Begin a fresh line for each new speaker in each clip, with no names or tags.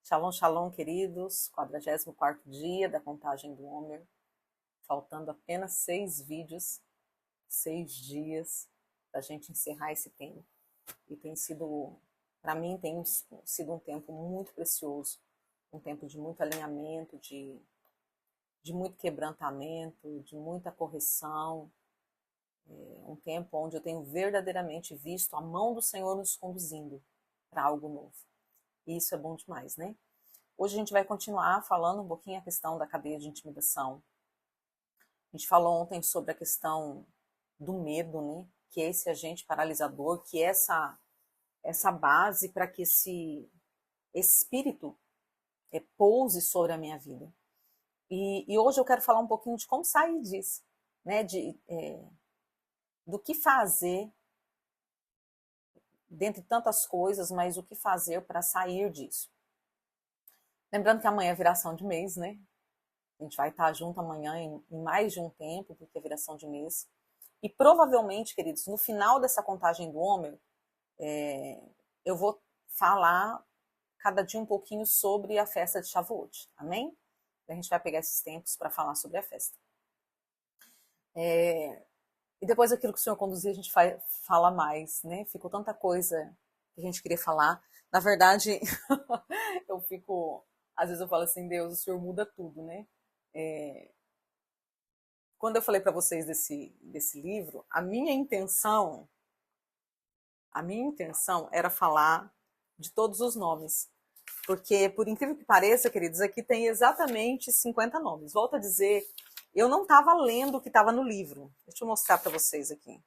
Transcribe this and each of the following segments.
Shalom, shalom, queridos. 44º dia da contagem do Homer. Faltando apenas 6 vídeos, 6 dias, para a gente encerrar esse tempo. E tem sido, para mim, tem sido um tempo muito precioso. Um tempo de muito alinhamento, de muito quebrantamento, de muita correção. Um tempo onde eu tenho verdadeiramente visto a mão do Senhor nos conduzindo para algo novo. E isso é bom demais, né? Hoje a gente vai continuar falando um pouquinho a questão da cadeia de intimidação. A gente falou ontem sobre a questão do medo, né? Que é esse agente paralisador, que é essa base para que esse espírito pouse sobre a minha vida. E hoje eu quero falar um pouquinho de como sair disso, né? Do que fazer, dentre tantas coisas, mas o que fazer para sair disso. Lembrando que amanhã é viração de mês, né? A gente vai estar junto amanhã em mais de um tempo, porque é viração de mês. E provavelmente, queridos, no final dessa contagem do Homer, eu vou falar cada dia um pouquinho sobre a festa de Shavuot. Amém? A gente vai pegar esses tempos para falar sobre a festa. E depois aquilo que o Senhor conduzir, a gente fala mais, né? Ficou tanta coisa que a gente queria falar. Na verdade, às vezes eu falo assim, Deus, o Senhor muda tudo, né? Quando eu falei para vocês desse livro, a minha intenção era falar de todos os nomes. Porque, por incrível que pareça, queridos, aqui tem exatamente 50 nomes. Volto a dizer, eu não estava lendo o que estava no livro. Deixa eu mostrar para vocês aqui.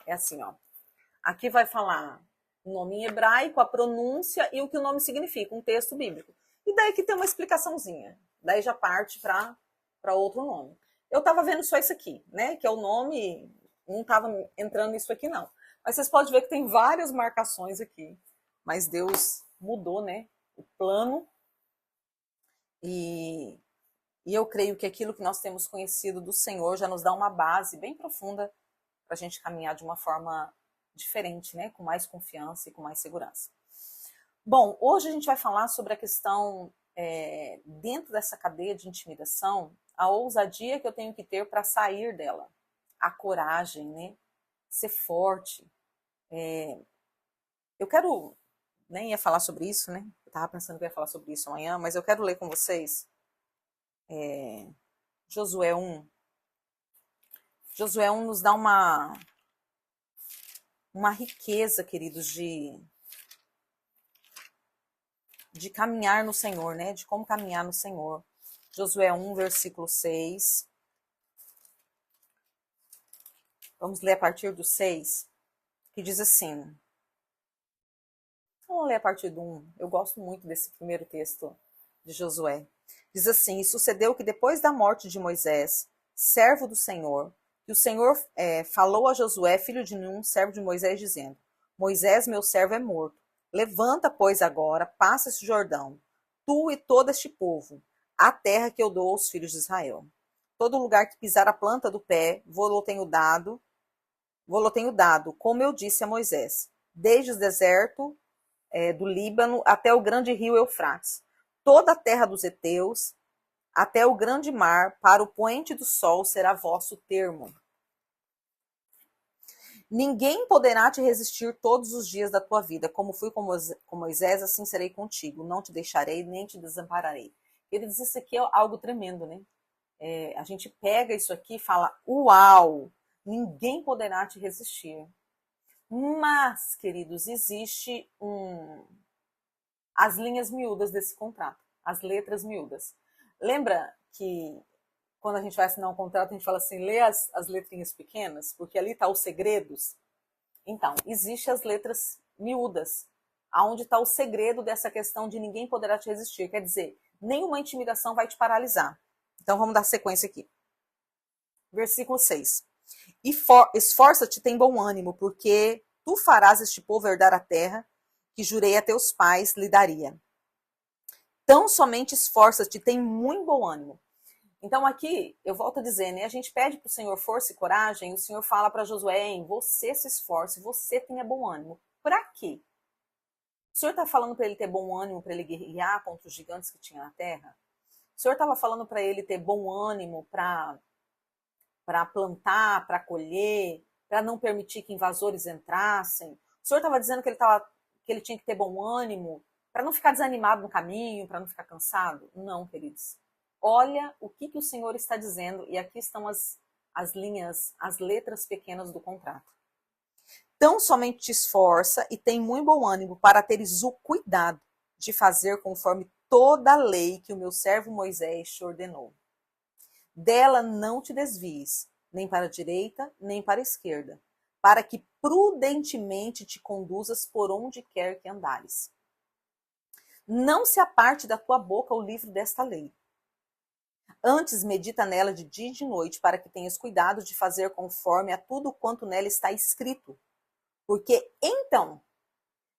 É assim, ó. Aqui vai falar o nome em hebraico, a pronúncia e o que o nome significa, um texto bíblico. E daí que tem uma explicaçãozinha. Daí já parte para outro nome. Eu estava vendo só isso aqui, né? Que é o nome, não estava entrando nisso aqui, não. Mas vocês podem ver que tem várias marcações aqui. Mas Deus mudou, né? O plano. E eu creio que aquilo que nós temos conhecido do Senhor já nos dá uma base bem profunda para a gente caminhar de uma forma diferente, né? Com mais confiança e com mais segurança. Bom, hoje a gente vai falar sobre a questão, dentro dessa cadeia de intimidação, a ousadia que eu tenho que ter para sair dela. A coragem, né? Ser forte. Eu quero, nem ia falar sobre isso, né? Eu estava pensando que eu ia falar sobre isso amanhã, mas eu quero ler com vocês Josué 1. Josué 1 nos dá uma riqueza, queridos, de caminhar no Senhor, né? De como caminhar no Senhor. Josué 1, versículo 6. Vamos ler a partir do 6, que diz assim. Vamos ler a partir do 1. Eu gosto muito desse primeiro texto de Josué. Diz assim, e sucedeu que depois da morte de Moisés, servo do Senhor, que o Senhor falou a Josué, filho de Nun, servo de Moisés, dizendo, Moisés, meu servo, é morto. Levanta, pois, agora, passa esse Jordão, tu e todo este povo, a terra que eu dou aos filhos de Israel. Todo lugar que pisar a planta do pé, vou-lo tenho dado, como eu disse a Moisés, desde o deserto do Líbano até o grande rio Eufrates, toda a terra dos heteus, até o grande mar, para o poente do sol será vosso termo. Ninguém poderá te resistir todos os dias da tua vida, como fui com Moisés, assim serei contigo, não te deixarei, nem te desampararei. Ele diz isso aqui é algo tremendo, né? A gente pega isso aqui e fala, uau, ninguém poderá te resistir. Mas, queridos, existe as linhas miúdas desse contrato, as letras miúdas. Lembra que quando a gente vai assinar um contrato, a gente fala assim, lê as letrinhas pequenas, porque ali tá os segredos. Então, existem as letras miúdas, aonde está o segredo dessa questão de ninguém poderá te resistir. Quer dizer, nenhuma intimidação vai te paralisar. Então, vamos dar sequência aqui. Versículo 6. Esforça-te, tem bom ânimo, porque tu farás este povo herdar a terra que jurei a teus pais lhe daria. Tão somente esforça-te, tem muito bom ânimo. Então aqui, eu volto a dizer, né? A gente pede para o Senhor força e coragem, o Senhor fala para Josué, você se esforce, você tenha bom ânimo. Para quê? O Senhor está falando para ele ter bom ânimo, para ele guerrear contra os gigantes que tinha na terra? O Senhor estava falando para ele ter bom ânimo para plantar, para colher, para não permitir que invasores entrassem? O Senhor estava dizendo que ele tinha que ter bom ânimo para não ficar desanimado no caminho, para não ficar cansado? Não, queridos. Olha o que o Senhor está dizendo, e aqui estão as linhas, as letras pequenas do contrato. Tão somente te esforça e tem muito bom ânimo para teres o cuidado de fazer conforme toda a lei que o meu servo Moisés te ordenou. Dela não te desvies, nem para a direita, nem para a esquerda, para que prudentemente te conduzas por onde quer que andares. Não se aparte da tua boca o livro desta lei. Antes medita nela de dia e de noite, para que tenhas cuidado de fazer conforme a tudo quanto nela está escrito. Porque então,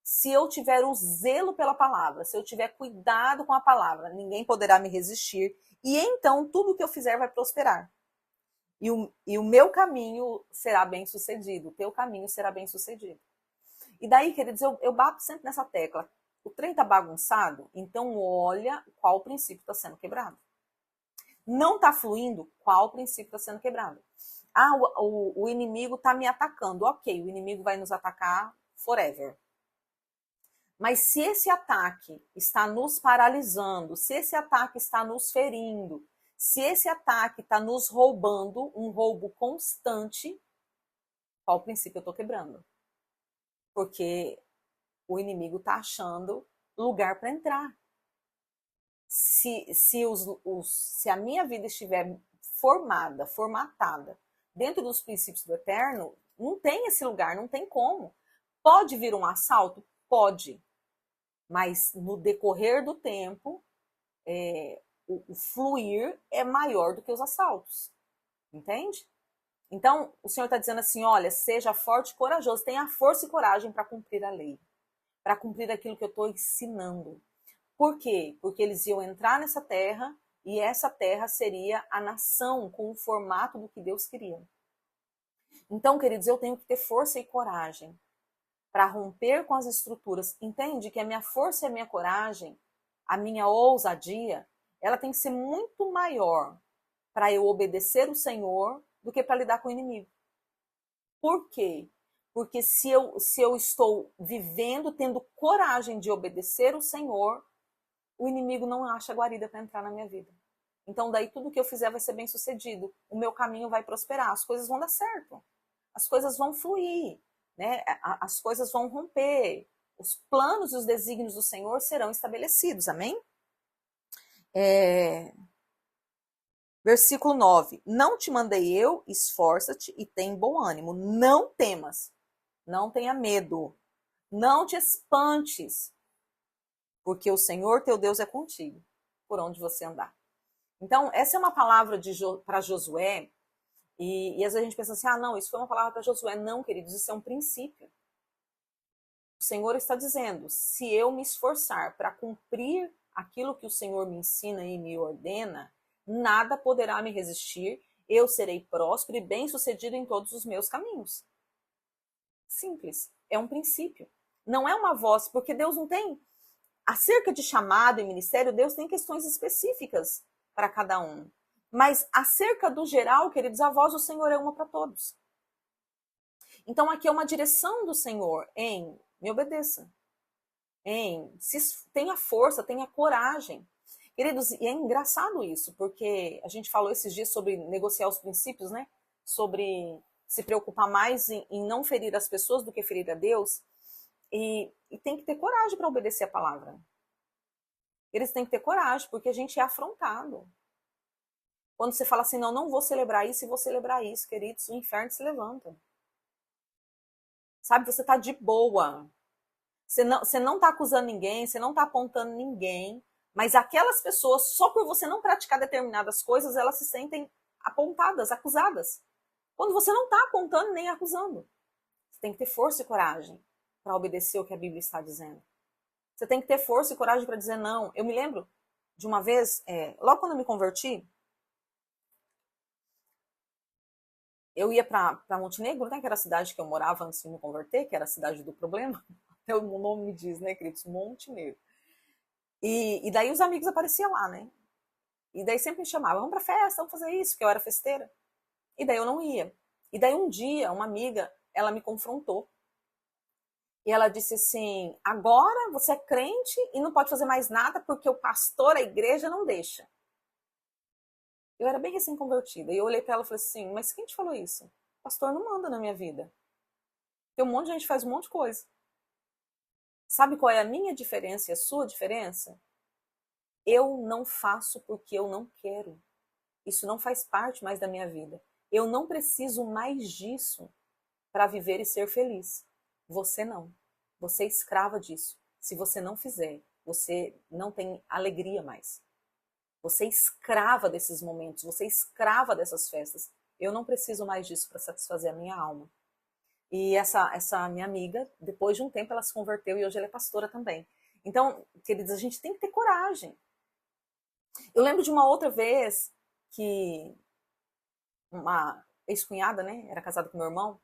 se eu tiver o zelo pela palavra, se eu tiver cuidado com a palavra, ninguém poderá me resistir, e então tudo que eu fizer vai prosperar. E o meu caminho será bem sucedido, o teu caminho será bem sucedido. E daí, queridos, eu bato sempre nessa tecla. O trem está bagunçado, então olha qual princípio está sendo quebrado. Não está fluindo, qual princípio está sendo quebrado. Ah, o inimigo está me atacando. Ok, o inimigo vai nos atacar forever. Mas se esse ataque está nos paralisando, se esse ataque está nos ferindo, se esse ataque está nos roubando, um roubo constante, qual princípio eu estou quebrando? Porque o inimigo está achando lugar para entrar. Se a minha vida estiver formatada, dentro dos princípios do eterno, não tem esse lugar, não tem como. Pode vir um assalto? Pode. Mas no decorrer do tempo, o fluir é maior do que os assaltos. Entende? Então, o Senhor está dizendo assim, olha, seja forte e corajoso, tenha força e coragem para cumprir a lei, para cumprir aquilo que eu estou ensinando. Por quê? Porque eles iam entrar nessa terra e essa terra seria a nação com o formato do que Deus queria. Então, queridos, eu tenho que ter força e coragem para romper com as estruturas. Entende que a minha força e a minha coragem, a minha ousadia, ela tem que ser muito maior para eu obedecer o Senhor do que para lidar com o inimigo. Por quê? Porque se eu estou vivendo, tendo coragem de obedecer o Senhor, o inimigo não acha guarida para entrar na minha vida. Então, daí tudo que eu fizer vai ser bem sucedido. O meu caminho vai prosperar, as coisas vão dar certo. As coisas vão fluir, né? As coisas vão romper. Os planos e os desígnios do Senhor serão estabelecidos, amém? Versículo 9. Não te mandei eu, esforça-te e tem bom ânimo. Não temas, não tenha medo, não te espantes, porque o Senhor teu Deus é contigo, por onde você andar. Então, essa é uma palavra para Josué, e às vezes a gente pensa assim, não, isso foi uma palavra para Josué. Não, queridos, isso é um princípio. O Senhor está dizendo, se eu me esforçar para cumprir aquilo que o Senhor me ensina e me ordena, nada poderá me resistir, eu serei próspero e bem-sucedido em todos os meus caminhos. Simples, é um princípio. Não é uma voz, porque Deus não tem... Acerca de chamado e ministério, Deus tem questões específicas para cada um. Mas acerca do geral, queridos, a voz do Senhor é uma para todos. Então aqui é uma direção do Senhor em me obedeça, tenha força, tenha coragem. Queridos, e é engraçado isso, porque a gente falou esses dias sobre negociar os princípios, né? Sobre se preocupar mais em não ferir as pessoas do que ferir a Deus. E tem que ter coragem para obedecer a palavra. Eles têm que ter coragem, porque a gente é afrontado. Quando você fala assim, não vou celebrar isso e vou celebrar isso, queridos, o inferno se levanta. Sabe, você tá de boa. Você não tá acusando ninguém, você não tá apontando ninguém, mas aquelas pessoas, só por você não praticar determinadas coisas, elas se sentem apontadas, acusadas. Quando você não tá apontando nem acusando. Você tem que ter força e coragem para obedecer o que a Bíblia está dizendo. Você tem que ter força e coragem para dizer não. Eu me lembro de uma vez, logo quando eu me converti, eu ia para Montenegro, né, que era a cidade que eu morava antes de me converter, que era a cidade do problema. O nome me diz, né, queridos? Monte Negro. E daí os amigos apareciam lá, né? E daí sempre me chamavam, vamos pra festa, vamos fazer isso, porque eu era festeira. E daí eu não ia. E daí um dia, uma amiga, ela me confrontou. E ela disse assim, agora você é crente e não pode fazer mais nada porque o pastor, a igreja, não deixa. Eu era bem recém-convertida. E eu olhei para ela e falei assim, mas quem te falou isso? O pastor não manda na minha vida. Tem um monte de gente que faz um monte de coisa. Sabe qual é a minha diferença e a sua diferença? Eu não faço porque eu não quero. Isso não faz parte mais da minha vida. Eu não preciso mais disso para viver e ser feliz. Você não. Você é escrava disso. Se você não fizer, você não tem alegria mais. Você é escrava desses momentos, você é escrava dessas festas. Eu não preciso mais disso para satisfazer a minha alma. E essa minha amiga, depois de um tempo, ela se converteu e hoje ela é pastora também. Então, queridos, a gente tem que ter coragem. Eu lembro de uma outra vez que uma ex-cunhada, né, era casada com meu irmão,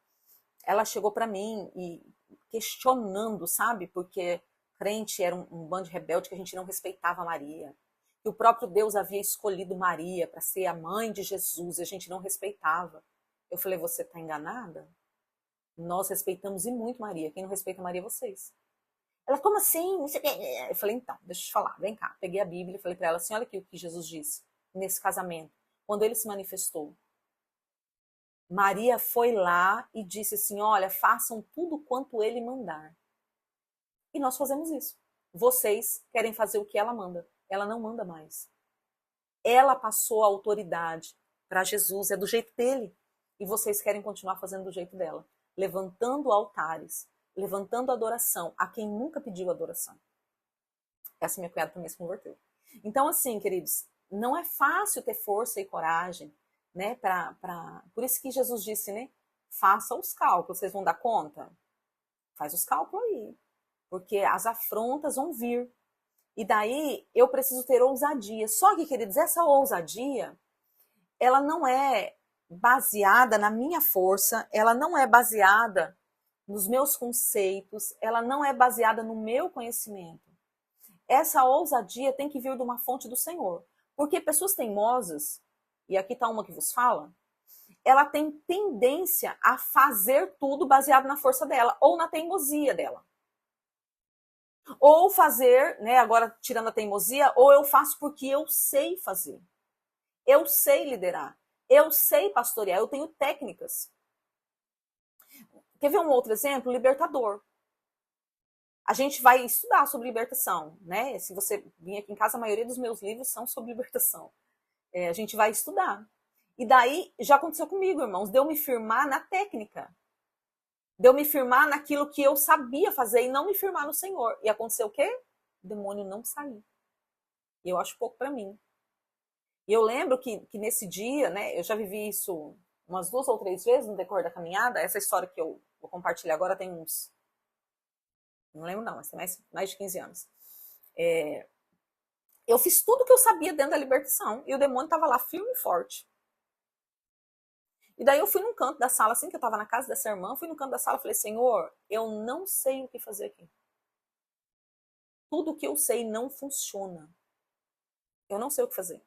ela chegou para mim e questionando, sabe? Porque crente era um bando de rebelde que a gente não respeitava Maria. Que o próprio Deus havia escolhido Maria para ser a mãe de Jesus e a gente não respeitava. Eu falei, você está enganada? Nós respeitamos e muito Maria. Quem não respeita Maria é vocês. Ela, como assim? Eu falei, então, deixa eu te falar, vem cá. Peguei a Bíblia e falei para ela assim, olha aqui o que Jesus disse nesse casamento. Quando ele se manifestou, Maria foi lá e disse assim, olha, façam tudo quanto ele mandar. E nós fazemos isso. Vocês querem fazer o que ela manda. Ela não manda mais. Ela passou a autoridade para Jesus, é do jeito dele. E vocês querem continuar fazendo do jeito dela. Levantando altares, levantando adoração a quem nunca pediu adoração. Essa minha cunhada também se converteu. Então, assim, queridos, não é fácil ter força e coragem, né? Por isso que Jesus disse, né? Faça os cálculos, vocês vão dar conta? Faz os cálculos aí. Porque as afrontas vão vir. E daí eu preciso ter ousadia. Só que, queridos, essa ousadia, ela não é baseada na minha força, ela não é baseada nos meus conceitos, ela não é baseada no meu conhecimento. Essa ousadia tem que vir de uma fonte do Senhor. Porque pessoas teimosas, e aqui está uma que vos fala, ela tem tendência a fazer tudo baseado na força dela, ou na teimosia dela. Ou fazer, né, agora tirando a teimosia, ou eu faço porque eu sei fazer. Eu sei liderar. Eu sei pastorear. Eu tenho técnicas. Quer ver um outro exemplo? Libertador. A gente vai estudar sobre libertação, né? Se você vir aqui em casa, a maioria dos meus livros são sobre libertação. A gente vai estudar. E daí, já aconteceu comigo, irmãos, de eu me firmar na técnica. De eu me firmar naquilo que eu sabia fazer e não me firmar no Senhor. E aconteceu o quê? O demônio não saiu. E eu acho pouco para mim. E eu lembro que nesse dia, né, eu já vivi isso umas 2 ou 3 vezes no decorrer da caminhada. Essa história que eu vou compartilhar agora tem uns... Não lembro não, mas tem mais de 15 anos. Eu fiz tudo que eu sabia dentro da libertação e o demônio estava lá firme e forte. E daí eu fui num canto da sala, assim que eu estava na casa dessa irmã, fui no canto da sala e falei, Senhor, eu não sei o que fazer aqui. Tudo o que eu sei não funciona. Eu não sei o que fazer.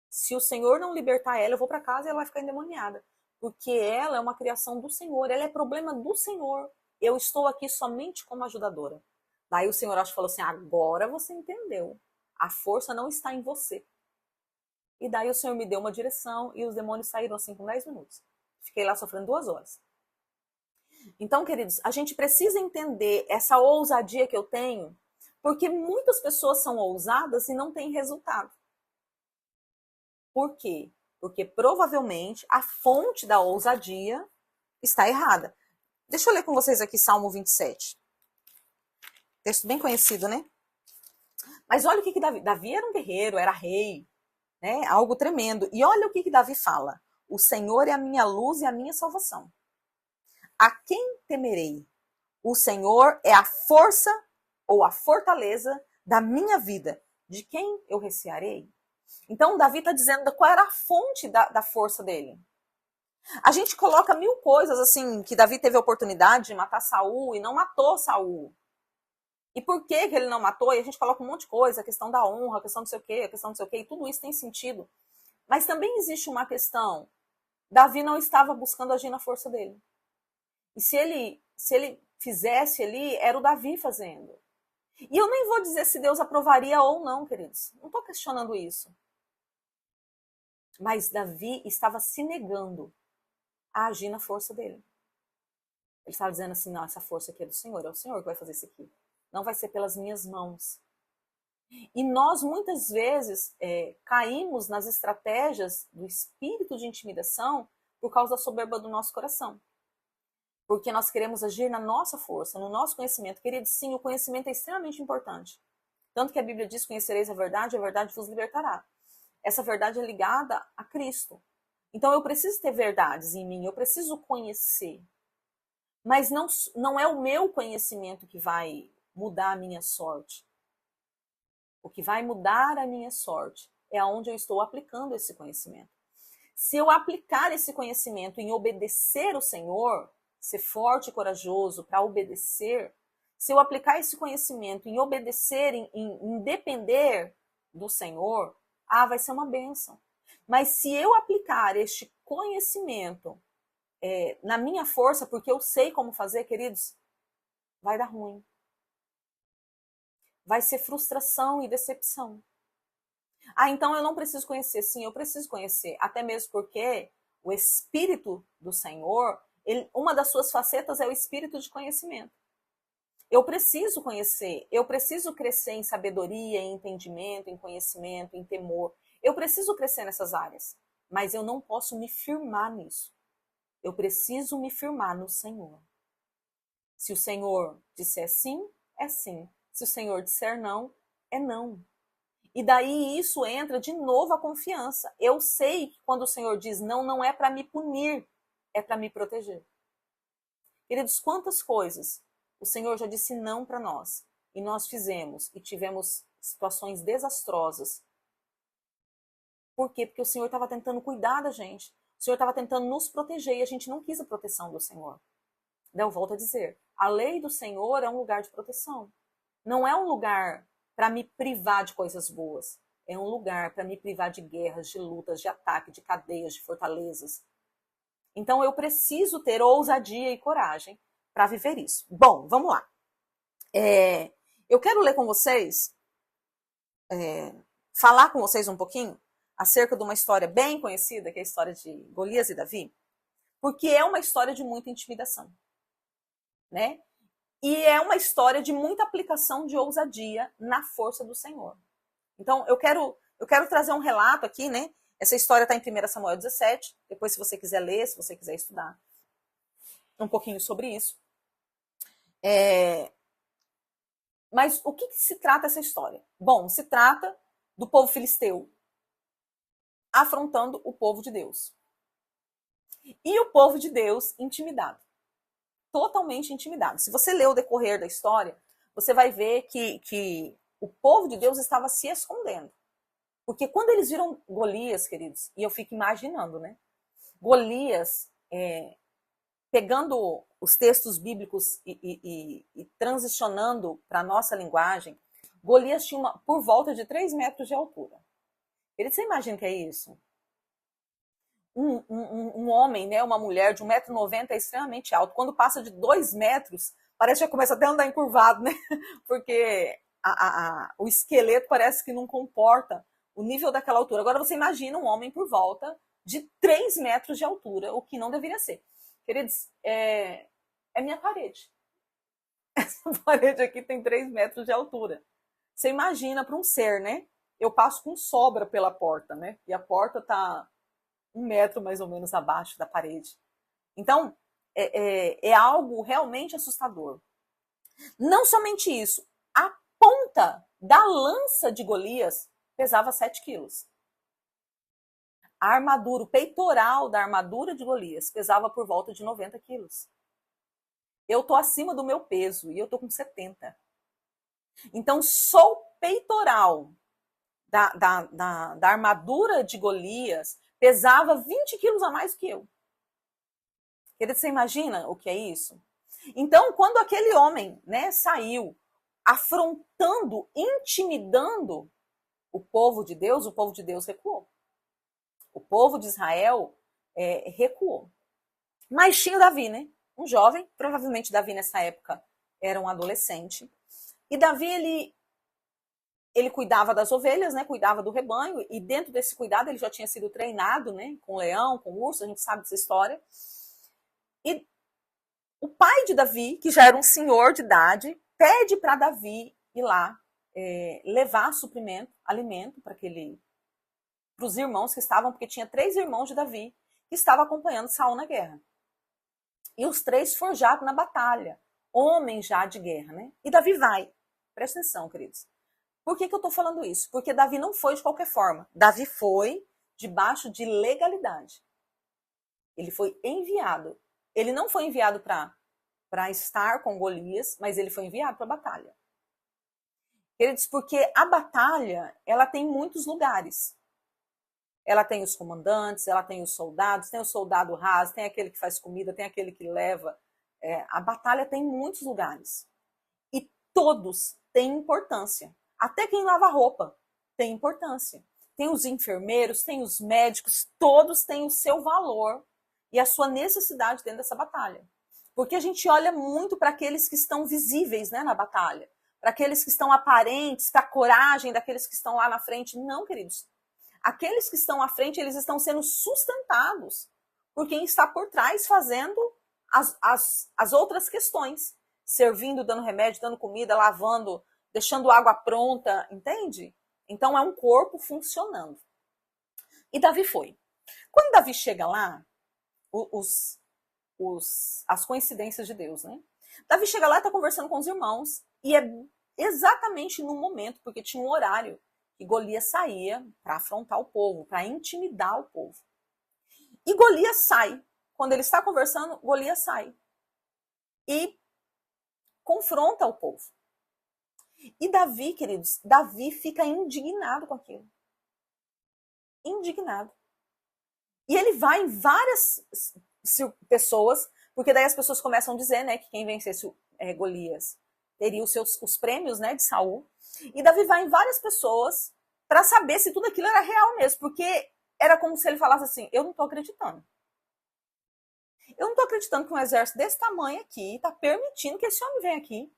Se o Senhor não libertar ela, eu vou para casa e ela vai ficar endemoniada. Porque ela é uma criação do Senhor, ela é problema do Senhor. Eu estou aqui somente como ajudadora. Daí o Senhor acho que falou assim, agora você entendeu. A força não está em você. E daí o Senhor me deu uma direção e os demônios saíram assim com 10 minutos. Fiquei lá sofrendo 2 horas. Então, queridos, a gente precisa entender essa ousadia que eu tenho, porque muitas pessoas são ousadas e não têm resultado. Por quê? Porque provavelmente a fonte da ousadia está errada. Deixa eu ler com vocês aqui Salmo 27. Texto bem conhecido, né? Mas olha o que Davi era um guerreiro, era rei, né? Algo tremendo. E olha o que Davi fala. O Senhor é a minha luz e a minha salvação. A quem temerei? O Senhor é a força ou a fortaleza da minha vida. De quem eu recearei? Então, Davi está dizendo qual era a fonte da força dele. A gente coloca mil coisas, assim, que Davi teve a oportunidade de matar Saul e não matou Saul. E por que ele não matou? E a gente coloca um monte de coisa, a questão da honra, a questão não sei o quê, a questão não sei o quê, e tudo isso tem sentido. Mas também existe uma questão. Davi não estava buscando agir na força dele. E se ele fizesse ali, era o Davi fazendo. E eu nem vou dizer se Deus aprovaria ou não, queridos. Não estou questionando isso. Mas Davi estava se negando a agir na força dele. Ele estava dizendo assim, não, essa força aqui é do Senhor, é o Senhor que vai fazer isso aqui. Não vai ser pelas minhas mãos. E nós, muitas vezes, caímos nas estratégias do espírito de intimidação por causa da soberba do nosso coração. Porque nós queremos agir na nossa força, no nosso conhecimento. Queridos, sim, o conhecimento é extremamente importante. Tanto que a Bíblia diz, conhecereis a verdade vos libertará. Essa verdade é ligada a Cristo. Então eu preciso ter verdades em mim, eu preciso conhecer. Mas não é o meu conhecimento que vai mudar a minha sorte. O que vai mudar a minha sorte é aonde eu estou aplicando esse conhecimento. Se eu aplicar esse conhecimento em obedecer o Senhor, ser forte e corajoso para obedecer, se eu aplicar esse conhecimento em obedecer, em depender do Senhor, vai ser uma bênção. Mas se eu aplicar este conhecimento na minha força, porque eu sei como fazer, queridos, vai dar ruim. Vai ser frustração e decepção. Então eu não preciso conhecer. Sim, eu preciso conhecer. Até mesmo porque o Espírito do Senhor, uma das suas facetas é o Espírito de conhecimento. Eu preciso conhecer. Eu preciso crescer em sabedoria, em entendimento, em conhecimento, em temor. Eu preciso crescer nessas áreas. Mas eu não posso me firmar nisso. Eu preciso me firmar no Senhor. Se o Senhor disser sim, é sim. Se o Senhor disser não, é não. E daí isso entra de novo a confiança. Eu sei que quando o Senhor diz não, não é para me punir, é para me proteger. Queridos, quantas coisas o Senhor já disse não para nós, e nós fizemos, e tivemos situações desastrosas. Por quê? Porque o Senhor estava tentando cuidar da gente. O Senhor estava tentando nos proteger, e a gente não quis a proteção do Senhor. Eu volto a dizer, a lei do Senhor é um lugar de proteção. Não é um lugar para me privar de coisas boas. É um lugar para me privar de guerras, de lutas, de ataque, de cadeias, de fortalezas. Então eu preciso ter ousadia e coragem para viver isso. Bom, vamos lá. Eu quero ler com vocês, falar com vocês um pouquinho acerca de uma história bem conhecida, que é a história de Golias e Davi, porque é uma história de muita intimidação, né? E é uma história de muita aplicação de ousadia na força do Senhor. Então, eu quero trazer um relato aqui, né? Essa história está em 1 Samuel 17. Depois, se você quiser ler, se você quiser estudar um pouquinho sobre isso. Mas o que se trata essa história? Bom, se trata do povo filisteu afrontando o povo de Deus. E o povo de Deus intimidado. Totalmente intimidado. Se você ler o decorrer da história, você vai ver que o povo de Deus estava se escondendo. Porque quando eles viram Golias, queridos, e eu fico imaginando, né? Golias, pegando os textos bíblicos e transicionando para a nossa linguagem, Golias tinha por volta de 3 metros de altura. Você imagina o que é isso? Um homem, né, uma mulher de 1,90 m é extremamente alto. Quando passa de 2 metros, parece que já começa até a andar encurvado, né? Porque o esqueleto parece que não comporta o nível daquela altura. Agora você imagina um homem por volta de 3 metros de altura, o que não deveria ser. Queridos, é minha parede. Essa parede aqui tem 3 metros de altura. Você imagina para um ser, né? Eu passo com sobra pela porta, né? E a porta tá 1 metro mais ou menos abaixo da parede. Então, é algo realmente assustador. Não somente isso, a ponta da lança de Golias pesava 7 quilos. A armadura, o peitoral da armadura de Golias pesava por volta de 90 quilos. Eu tô acima do meu peso e eu tô com 70. Então, só o peitoral da armadura de Golias pesava 20 quilos a mais que eu. Querido, você imagina o que é isso? Então, quando aquele homem, né, saiu afrontando, intimidando o povo de Deus recuou. O povo de Israel recuou. Mas tinha o Davi, né? Um jovem, provavelmente Davi nessa época era um adolescente. E Davi, ele cuidava das ovelhas, né? Cuidava do rebanho. E dentro desse cuidado ele já tinha sido treinado, né? Com leão, com urso, a gente sabe dessa história. E o pai de Davi, que já era um senhor de idade, pede para Davi ir lá levar suprimento, alimento para os irmãos que estavam, porque tinha 3 irmãos de Davi que estavam acompanhando Saul na guerra. E os 3 forjados na batalha, homens já de guerra, né? E Davi vai. Presta atenção, queridos. Por que eu estou falando isso? Porque Davi não foi de qualquer forma. Davi foi debaixo de legalidade. Ele foi enviado. Ele não foi enviado para estar com Golias, mas ele foi enviado para a batalha. Queridos, porque a batalha, ela tem muitos lugares. Ela tem os comandantes, ela tem os soldados, tem o soldado raso, tem aquele que faz comida, tem aquele que leva. A batalha tem muitos lugares. E todos têm importância. Até quem lava roupa tem importância. Tem os enfermeiros, tem os médicos, todos têm o seu valor e a sua necessidade dentro dessa batalha. Porque a gente olha muito para aqueles que estão visíveis, né, na batalha, para aqueles que estão aparentes, para a coragem daqueles que estão lá na frente. Não, queridos. Aqueles que estão à frente, eles estão sendo sustentados por quem está por trás fazendo as outras questões. Servindo, dando remédio, dando comida, lavando, deixando água pronta, entende? Então é um corpo funcionando. E Davi foi. Quando Davi chega lá, as coincidências de Deus, né? Davi chega lá e está conversando com os irmãos, e é exatamente no momento, porque tinha um horário, que Golias saía para afrontar o povo, para intimidar o povo. E Golias sai. Quando ele está conversando, Golias sai. E confronta o povo. E Davi, queridos, Davi fica indignado com aquilo. Indignado. E ele vai em várias pessoas, porque daí as pessoas começam a dizer, né, que quem vencesse Golias teria os prêmios, né, de Saul. E Davi vai em várias pessoas para saber se tudo aquilo era real mesmo, porque era como se ele falasse assim, eu não estou acreditando. Eu não estou acreditando que um exército desse tamanho aqui está permitindo que esse homem venha aqui.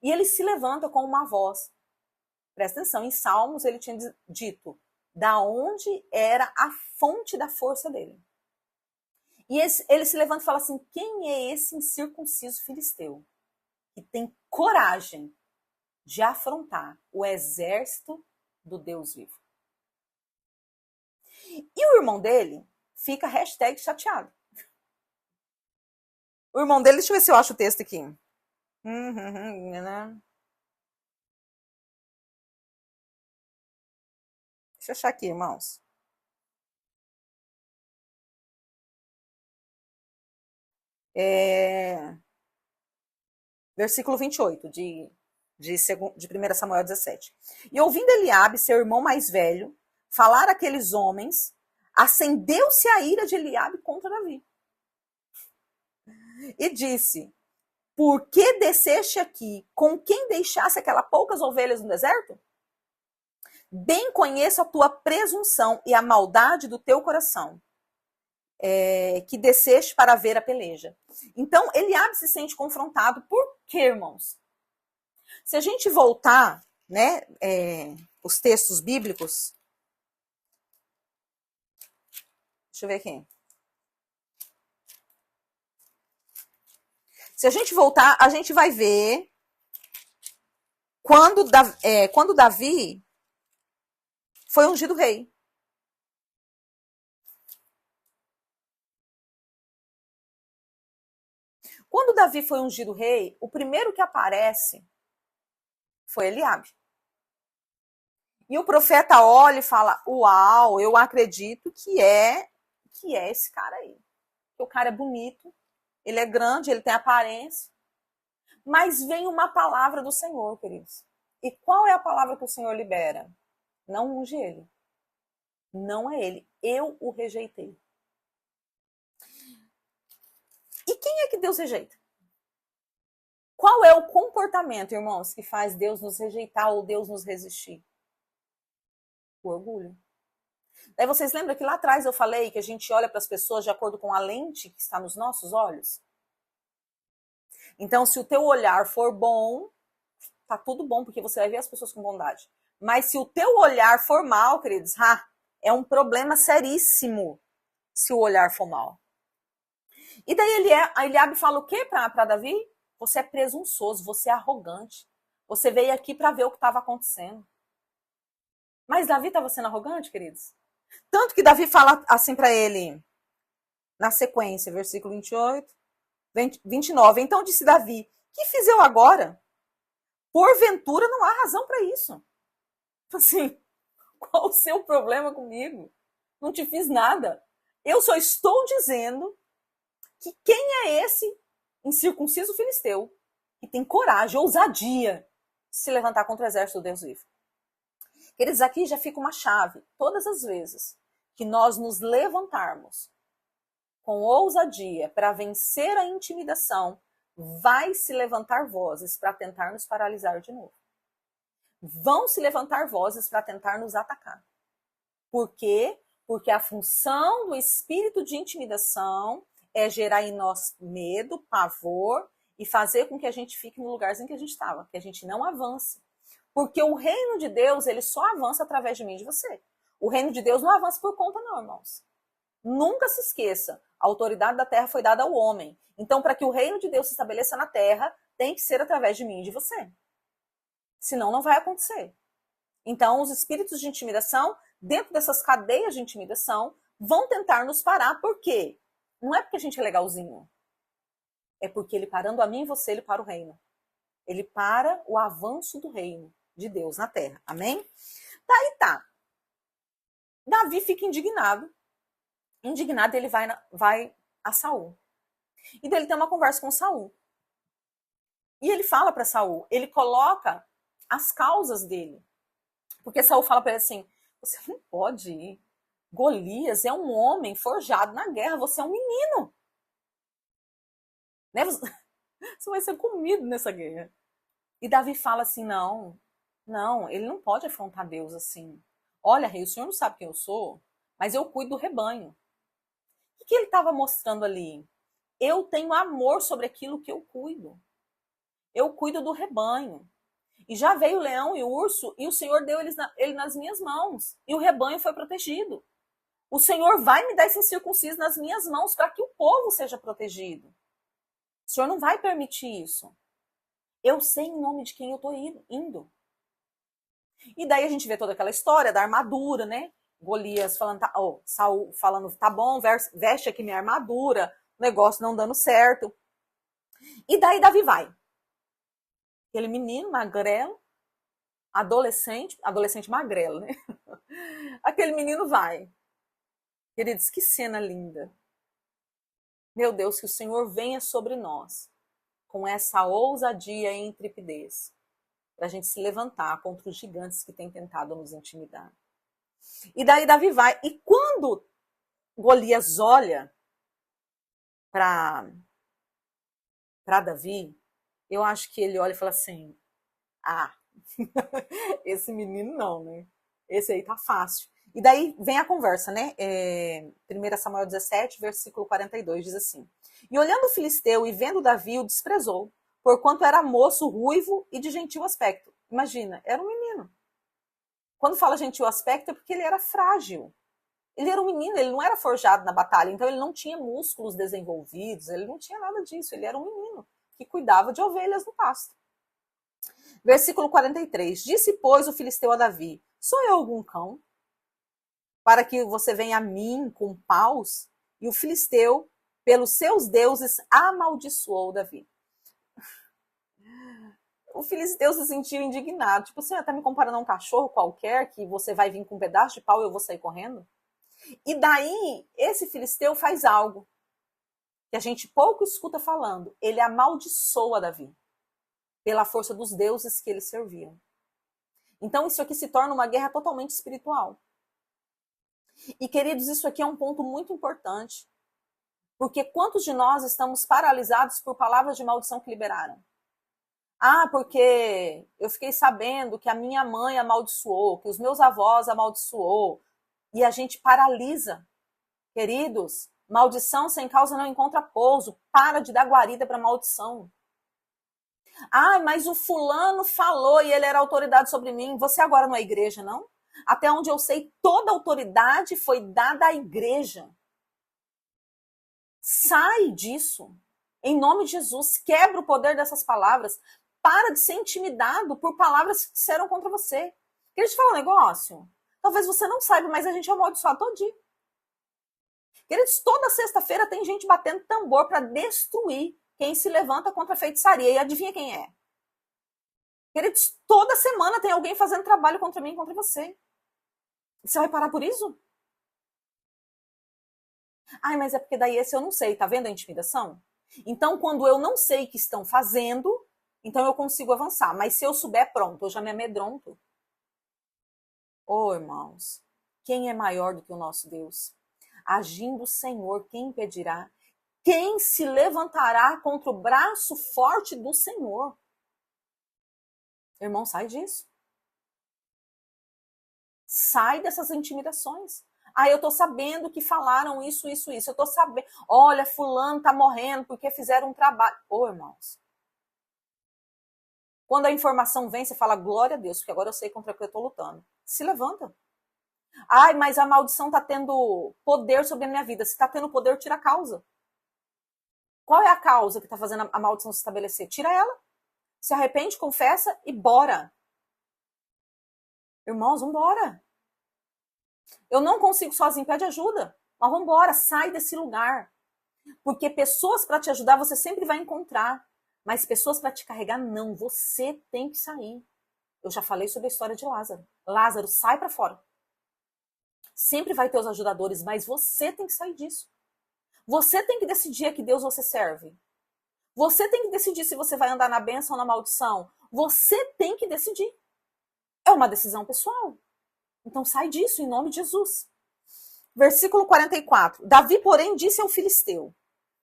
E ele se levanta com uma voz. Presta atenção, em Salmos ele tinha dito da onde era a fonte da força dele. E ele se levanta e fala assim, quem é esse incircunciso filisteu que tem coragem de afrontar o exército do Deus vivo? E o irmão dele fica #chateado. O irmão dele, deixa eu ver se eu acho o texto aqui. Né? Deixa eu achar aqui, irmãos. Versículo 28 de 1 Samuel 17. E ouvindo Eliabe, seu irmão mais velho, falar aqueles homens, acendeu-se a ira de Eliabe contra Davi. E disse, por que desceste aqui? Com quem deixasse aquelas poucas ovelhas no deserto? Bem conheço a tua presunção e a maldade do teu coração, que desceste para ver a peleja. Então, Eliabe se sente confrontado. Por quê, irmãos? Se a gente voltar, né, os textos bíblicos, deixa eu ver aqui. Se a gente voltar, a gente vai ver quando Davi foi ungido rei. Quando Davi foi ungido rei, o primeiro que aparece foi Eliabe. E o profeta olha e fala, uau, eu acredito que é esse cara aí. O cara é bonito, ele é grande, ele tem aparência. Mas vem uma palavra do Senhor, queridos. E qual é a palavra que o Senhor libera? Não unge ele. Não é ele. Eu o rejeitei. Quem é que Deus rejeita? Qual é o comportamento, irmãos, que faz Deus nos rejeitar ou Deus nos resistir? O orgulho. Daí vocês lembram que lá atrás eu falei que a gente olha para as pessoas de acordo com a lente que está nos nossos olhos? Então, se o teu olhar for bom, tá tudo bom, porque você vai ver as pessoas com bondade. Mas se o teu olhar for mal, queridos, é um problema seríssimo se o olhar for mal. E daí Eliabe fala o quê para Davi? Você é presunçoso, você é arrogante. Você veio aqui para ver o que estava acontecendo. Mas Davi estava sendo arrogante, queridos? Tanto que Davi fala assim para ele, na sequência, versículo 28, 29. Então disse Davi, que fiz eu agora? Porventura não há razão para isso. Assim, qual o seu problema comigo? Não te fiz nada. Eu só estou dizendo que quem é esse incircunciso filisteu que tem coragem, ousadia de se levantar contra o exército do Deus vivo. Queridos, aqui já fica uma chave. Todas as vezes que nós nos levantarmos com ousadia para vencer a intimidação, vai se levantar vozes para tentar nos paralisar de novo. Vão se levantar vozes para tentar nos atacar. Por quê? Porque a função do espírito de intimidação é gerar em nós medo, pavor e fazer com que a gente fique no lugarzinho que a gente estava, que a gente não avance. Porque o reino de Deus, ele só avança através de mim e de você. O reino de Deus não avança por conta não, irmãos. Nunca se esqueça, a autoridade da terra foi dada ao homem. Então, para que o reino de Deus se estabeleça na terra, tem que ser através de mim e de você. Senão, não vai acontecer. Então, os espíritos de intimidação, dentro dessas cadeias de intimidação, vão tentar nos parar. Por quê? Não é porque a gente é legalzinho. É porque ele parando a mim e você, ele para o reino. Ele para o avanço do reino de Deus na terra. Amém? Daí tá. Davi fica indignado. Indignado, ele vai a Saul. E daí ele tem uma conversa com Saul. E ele fala para Saul, ele coloca as causas dele. Porque Saul fala para ele assim, você não pode ir. Golias é um homem forjado na guerra, você é um menino. Né? Você vai ser comido nessa guerra. E Davi fala assim, não, ele não pode afrontar Deus assim. Olha, rei, o senhor não sabe quem eu sou, mas eu cuido do rebanho. O que ele estava mostrando ali? Eu tenho amor sobre aquilo que eu cuido. Eu cuido do rebanho. E já veio o leão e o urso, e o Senhor deu ele nas minhas mãos. E o rebanho foi protegido. O Senhor vai me dar esse incircunciso nas minhas mãos para que o povo seja protegido. O Senhor não vai permitir isso. Eu sei em nome de quem eu estou indo. E daí a gente vê toda aquela história da armadura, né? Golias falando, Saul falando, tá bom, veste aqui minha armadura, o negócio não dando certo. E daí Davi vai. Aquele menino magrelo, adolescente magrelo, né? Aquele menino vai. Queridos, que cena linda. Meu Deus, que o Senhor venha sobre nós com essa ousadia e intrepidez para a gente se levantar contra os gigantes que têm tentado nos intimidar. E daí Davi vai. E quando Golias olha para Davi, eu acho que ele olha e fala assim, esse menino não, né? Esse aí tá fácil. E daí vem a conversa, né? 1 Samuel 17, versículo 42, diz assim, e olhando o filisteu e vendo Davi, o desprezou, porquanto era moço, ruivo e de gentil aspecto. Imagina, era um menino. Quando fala gentil aspecto é porque ele era frágil. Ele era um menino, ele não era forjado na batalha, então ele não tinha músculos desenvolvidos, ele não tinha nada disso, ele era um menino que cuidava de ovelhas no pasto. Versículo 43, disse, pois, o filisteu a Davi, sou eu algum cão? Para que você venha a mim com paus? E o filisteu, pelos seus deuses, amaldiçoou Davi. O filisteu se sentiu indignado. Tipo, você tá me comparando a um cachorro qualquer que você vai vir com um pedaço de pau e eu vou sair correndo? E daí, esse filisteu faz algo que a gente pouco escuta falando. Ele amaldiçoa Davi pela força dos deuses que eles serviam. Então, isso aqui se torna uma guerra totalmente espiritual. E, queridos, isso aqui é um ponto muito importante. Porque quantos de nós estamos paralisados por palavras de maldição que liberaram? Ah, porque eu fiquei sabendo que a minha mãe amaldiçoou, que os meus avós amaldiçoou. E a gente paralisa. Queridos, maldição sem causa não encontra pouso. Para de dar guarida para maldição. Ah, mas o fulano falou e ele era autoridade sobre mim. Você agora não é igreja, não? Até onde eu sei, toda autoridade foi dada à igreja. Sai disso. Em nome de Jesus, quebra o poder dessas palavras. Para de ser intimidado por palavras que disseram contra você. Queria te falar um negócio? Talvez você não saiba, mas a gente é amaldiçoado todo dia. Queridos, toda sexta-feira tem gente batendo tambor para destruir quem se levanta contra a feitiçaria. E adivinha quem é? Queridos, toda semana tem alguém fazendo trabalho contra mim e contra você. Você vai parar por isso? Ai, mas é porque daí esse eu não sei. Tá vendo a intimidação? Então, quando eu não sei o que estão fazendo, então eu consigo avançar. Mas se eu souber, pronto, eu já me amedronto. Oh, irmãos, quem é maior do que o nosso Deus? Agindo o Senhor, quem impedirá? Quem se levantará contra o braço forte do Senhor? Irmão, sai disso. Sai dessas intimidações. Ah, eu tô sabendo que falaram isso. Eu tô sabendo. Olha, fulano tá morrendo porque fizeram um trabalho. Ô, irmãos. Quando a informação vem, você fala, glória a Deus, porque agora eu sei contra o que eu tô lutando. Se levanta. Ai, mas a maldição tá tendo poder sobre a minha vida. Se tá tendo poder, tira a causa. Qual é a causa que tá fazendo a maldição se estabelecer? Tira ela. Se arrepende, confessa e bora. Irmãos, vambora. Eu não consigo sozinho, pede ajuda. Mas vambora, sai desse lugar. Porque pessoas para te ajudar você sempre vai encontrar. Mas pessoas para te carregar, não. Você tem que sair. Eu já falei sobre a história de Lázaro. Lázaro, sai para fora. Sempre vai ter os ajudadores, mas você tem que sair disso. Você tem que decidir a que Deus você serve. Você tem que decidir se você vai andar na bênção ou na maldição. Você tem que decidir. É uma decisão pessoal. Então sai disso em nome de Jesus. Versículo 44. Davi, porém, disse ao filisteu: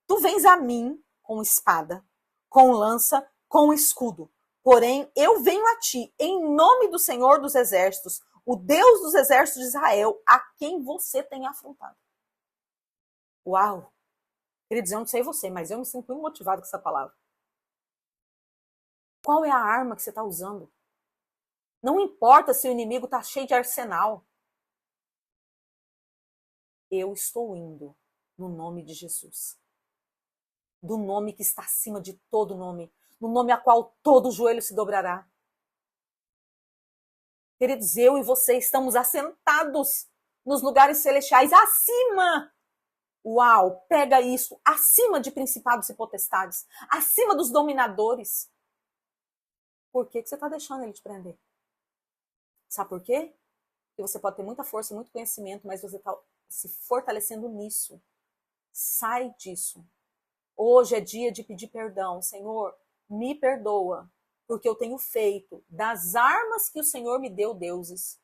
Tu vens a mim com espada, com lança, com escudo. Porém, eu venho a ti em nome do Senhor dos Exércitos, o Deus dos Exércitos de Israel, a quem você tem afrontado. Uau! Queridos, eu não sei você, mas eu me sinto muito motivado com essa palavra. Qual é a arma que você está usando? Não importa se o inimigo está cheio de arsenal. Eu estou indo no nome de Jesus. Do nome que está acima de todo nome. No nome a qual todo joelho se dobrará. Queridos, eu e você estamos assentados nos lugares celestiais acima. Uau, pega isso. Acima de principados e potestades. Acima dos dominadores. Por que você está deixando ele te prender? Sabe por quê? Porque você pode ter muita força, muito conhecimento, mas você está se fortalecendo nisso. Sai disso. Hoje é dia de pedir perdão. Senhor, me perdoa, porque eu tenho feito das armas que o Senhor me deu deuses.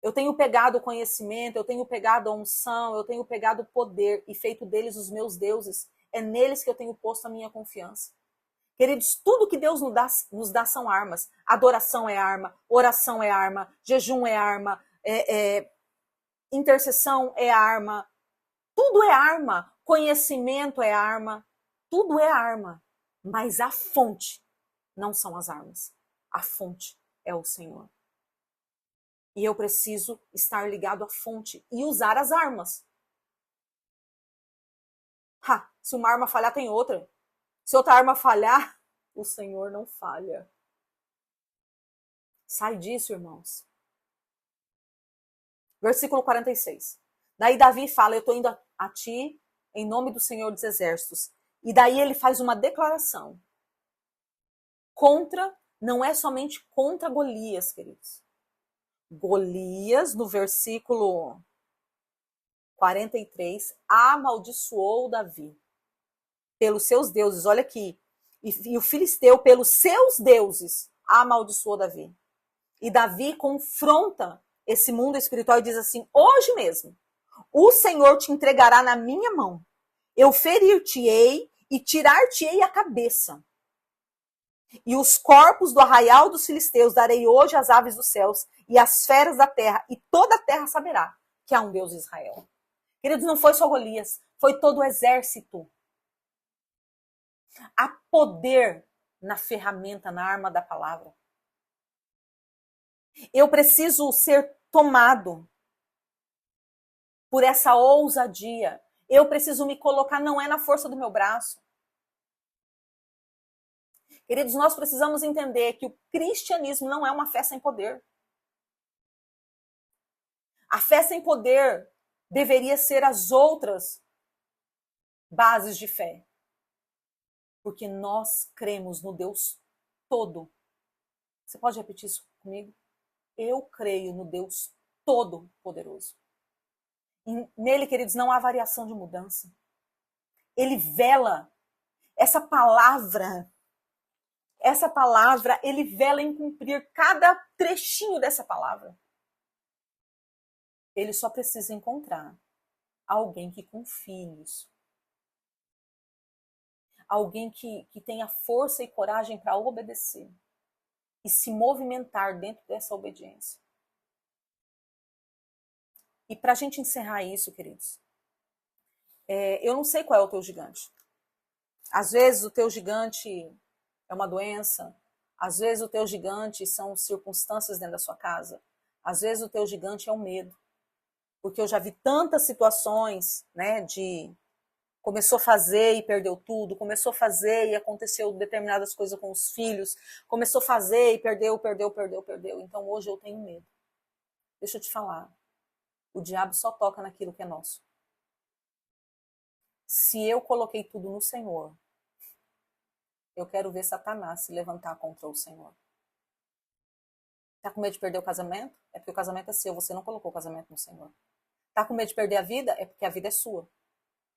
Eu tenho pegado o conhecimento, eu tenho pegado a unção, eu tenho pegado o poder e feito deles os meus deuses. É neles que eu tenho posto a minha confiança. Queridos, tudo que Deus nos dá são armas. Adoração é arma, oração é arma, jejum é arma, intercessão é arma. Tudo é arma. Conhecimento é arma. Tudo é arma. Mas a fonte não são as armas. A fonte é o Senhor. E eu preciso estar ligado à fonte e usar as armas. Se uma arma falhar, tem outra. Se outra arma falhar, o Senhor não falha. Sai disso, irmãos. Versículo 46. Daí Davi fala, eu estou indo a ti em nome do Senhor dos Exércitos. E daí ele faz uma declaração. Não é somente contra Golias, queridos. Golias, no versículo 43, amaldiçoou Davi pelos seus deuses. Olha aqui. E o filisteu, pelos seus deuses, amaldiçoou Davi. E Davi confronta esse mundo espiritual e diz assim, hoje mesmo, O Senhor te entregará na minha mão. Eu ferir-te-ei e tirar-te-ei a cabeça. E os corpos do arraial dos filisteus darei hoje às aves dos céus e às feras da terra, e toda a terra saberá que há um Deus em Israel. Queridos, não foi só Golias, foi todo o exército. Há poder na ferramenta, na arma da palavra. Eu preciso ser tomado por essa ousadia. Eu preciso me colocar, não é na força do meu braço. Queridos, nós precisamos entender que o cristianismo não é uma fé sem poder. A fé sem poder deveria ser as outras bases de fé. Porque nós cremos no Deus todo. Você pode repetir isso comigo? Eu creio no Deus Todo-Poderoso. Nele, queridos, não há variação de mudança. Ele vela. Essa palavra, ele vela em cumprir cada trechinho dessa palavra. Ele só precisa encontrar alguém que confie nisso. Alguém que tenha força e coragem para obedecer e se movimentar dentro dessa obediência. E para a gente encerrar isso, queridos, eu não sei qual é o teu gigante. Às vezes o teu gigante é uma doença, às vezes o teu gigante são circunstâncias dentro da sua casa, às vezes o teu gigante é o medo. Porque eu já vi tantas situações, né, de começou a fazer e perdeu tudo, começou a fazer e aconteceu determinadas coisas com os filhos, começou a fazer e perdeu. Então hoje eu tenho medo. Deixa eu te falar, o diabo só toca naquilo que é nosso. Se eu coloquei tudo no Senhor, eu quero ver Satanás se levantar contra o Senhor. Tá com medo de perder o casamento? É porque o casamento é seu, você não colocou o casamento no Senhor. Tá com medo de perder a vida? É porque a vida é sua.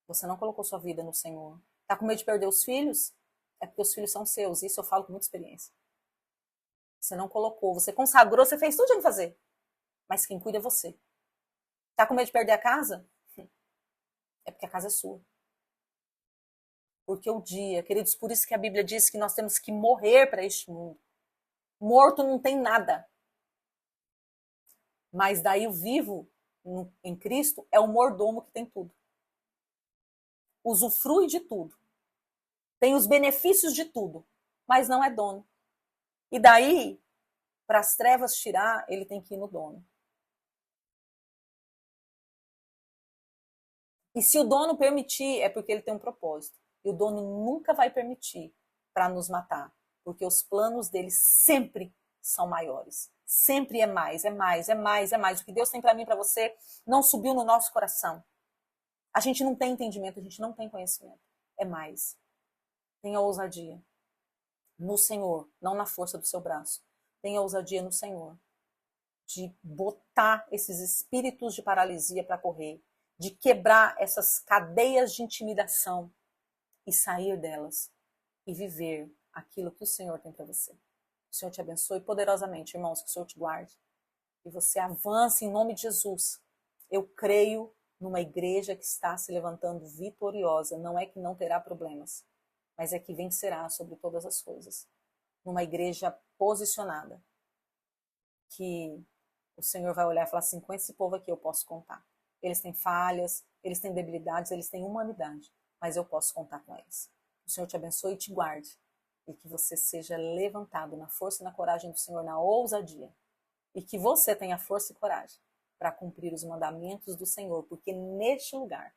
Você não colocou sua vida no Senhor. Tá com medo de perder os filhos? É porque os filhos são seus. Isso eu falo com muita experiência. Você não colocou, você consagrou, você fez tudo que tinha que fazer. Mas quem cuida é você. Tá com medo de perder a casa? É porque a casa é sua. Porque o dia, queridos, por isso que a Bíblia diz que nós temos que morrer para este mundo. Morto não tem nada. Mas daí o vivo em Cristo é o mordomo que tem tudo. Usufrui de tudo. Tem os benefícios de tudo, mas não é dono. E daí, para as trevas tirar, ele tem que ir no dono. E se o dono permitir, é porque ele tem um propósito. E o dono nunca vai permitir para nos matar, porque os planos dele sempre são maiores. Sempre é mais, é mais, é mais, é mais. O que Deus tem para mim e para você não subiu no nosso coração. A gente não tem entendimento, a gente não tem conhecimento. É mais. Tenha ousadia no Senhor, não na força do seu braço. Tenha ousadia no Senhor de botar esses espíritos de paralisia para correr, de quebrar essas cadeias de intimidação e sair delas e viver aquilo que o Senhor tem para você. O Senhor te abençoe poderosamente, irmãos, que o Senhor te guarde. E você avance em nome de Jesus. Eu creio numa igreja que está se levantando vitoriosa. Não é que não terá problemas, mas é que vencerá sobre todas as coisas. Numa igreja posicionada, que o Senhor vai olhar e falar assim, com esse povo aqui eu posso contar. Eles têm falhas, eles têm debilidades, eles têm humanidade, mas eu posso contar com eles. O Senhor te abençoe e te guarde. E que você seja levantado na força e na coragem do Senhor, na ousadia. E que você tenha força e coragem para cumprir os mandamentos do Senhor, porque neste lugar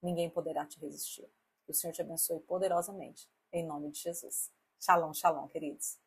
ninguém poderá te resistir. Que o Senhor te abençoe poderosamente, em nome de Jesus. Shalom, shalom, queridos.